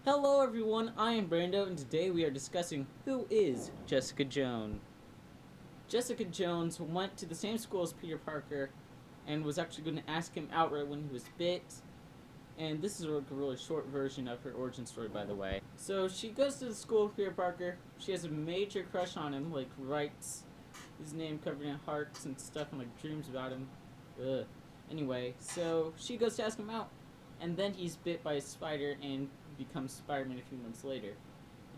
Hello everyone, I am Brando, and today we are discussing who is Jessica Jones. Jessica Jones went to the same school as Peter Parker and was actually going to ask him outright when he was bit. And this is a really short version of her origin story, by the way. So she goes to the school of Peter Parker. She has a major crush on him, like writes his name covered in hearts and stuff and like dreams about him. Ugh. Anyway, so she goes to ask him out, and then he's bit by a spider and becomes Spider-Man a few months later.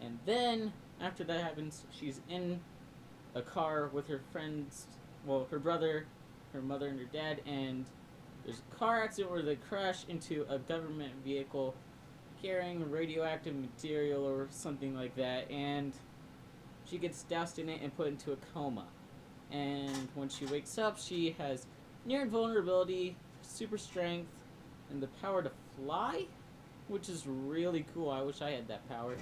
And then, after that happens, she's in a car with her friends, well, her brother, her mother, and her dad, and there's a car accident where they crash into a government vehicle carrying radioactive material or something like that, and she gets doused in it and put into a coma. And when she wakes up, she has near invulnerability, super strength, and the power to fly, which is really cool. I wish I had that power.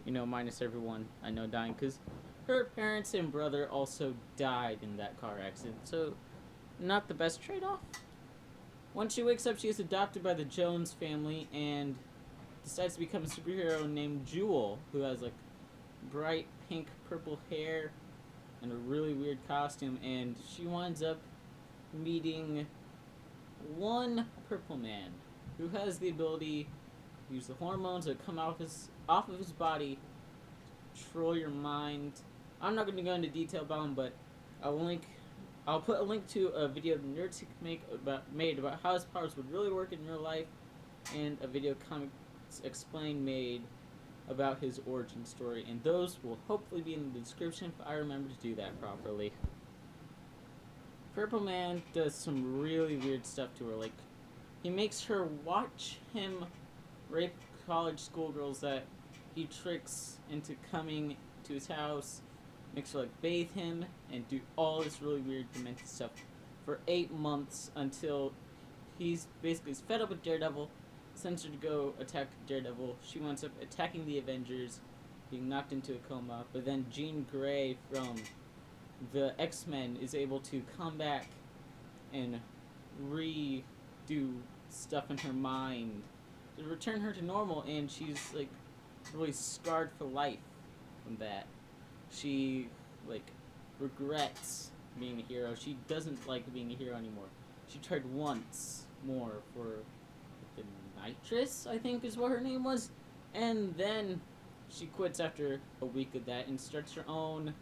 You know, minus everyone I know dying, because her parents and brother also died in that car accident, so not the best trade-off. Once she wakes up, she is adopted by the Jones family and decides to become a superhero named Jewel, who has like bright pink purple hair and a really weird costume, and she winds up meeting one Purple Man who has the ability to use the hormones that come off of his body to control your mind. I'm not going to go into detail about him, but I'll put a link to a video the Nerdsync made about how his powers would really work in real life, and a video Comics Explained made about his origin story, and those will hopefully be in the description if I remember to do that properly. Purple Man does some really weird stuff to her, like he makes her watch him rape college schoolgirls that he tricks into coming to his house, makes her like bathe him and do all this really weird demented stuff for 8 months until he's basically fed up with Daredevil, sends her to go attack Daredevil. She winds up attacking the Avengers, being knocked into a coma, but then Jean Grey from the X-Men is able to come back and redo stuff in her mind to return her to normal, and she's like really scarred for life from that. She like regrets being a hero. She doesn't like being a hero anymore. She tried once more for the Nitrous, I think is what her name was, and then she quits after a week of that and starts her own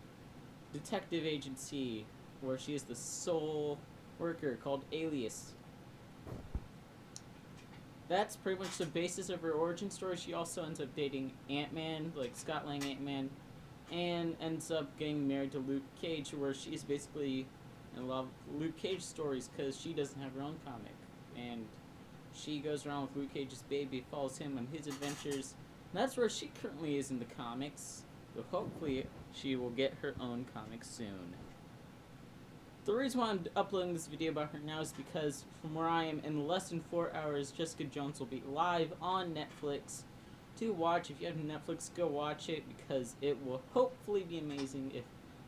detective agency where she is the sole worker called Alias. That's pretty much the basis of her origin story. She also ends up dating Ant-Man, like Scott Lang Ant-Man, and ends up getting married to Luke Cage, where she's basically in love with Luke Cage stories because she doesn't have her own comic. And she goes around with Luke Cage's baby, follows him on his adventures. And that's where she currently is in the comics, but hopefully she will get her own comic soon. The reason why I'm uploading this video about her now is because from where I am, in less than 4 hours, Jessica Jones will be live on Netflix to watch. If you have Netflix, go watch it, because it will hopefully be amazing. If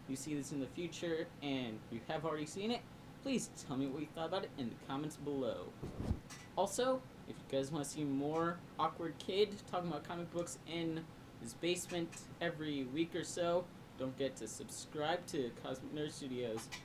you see this in the future and you have already seen it, please tell me what you thought about it in the comments below. Also, if you guys want to see more awkward kid talking about comic books in his basement every week or so, don't forget to subscribe to Cosmic Nerd Studios.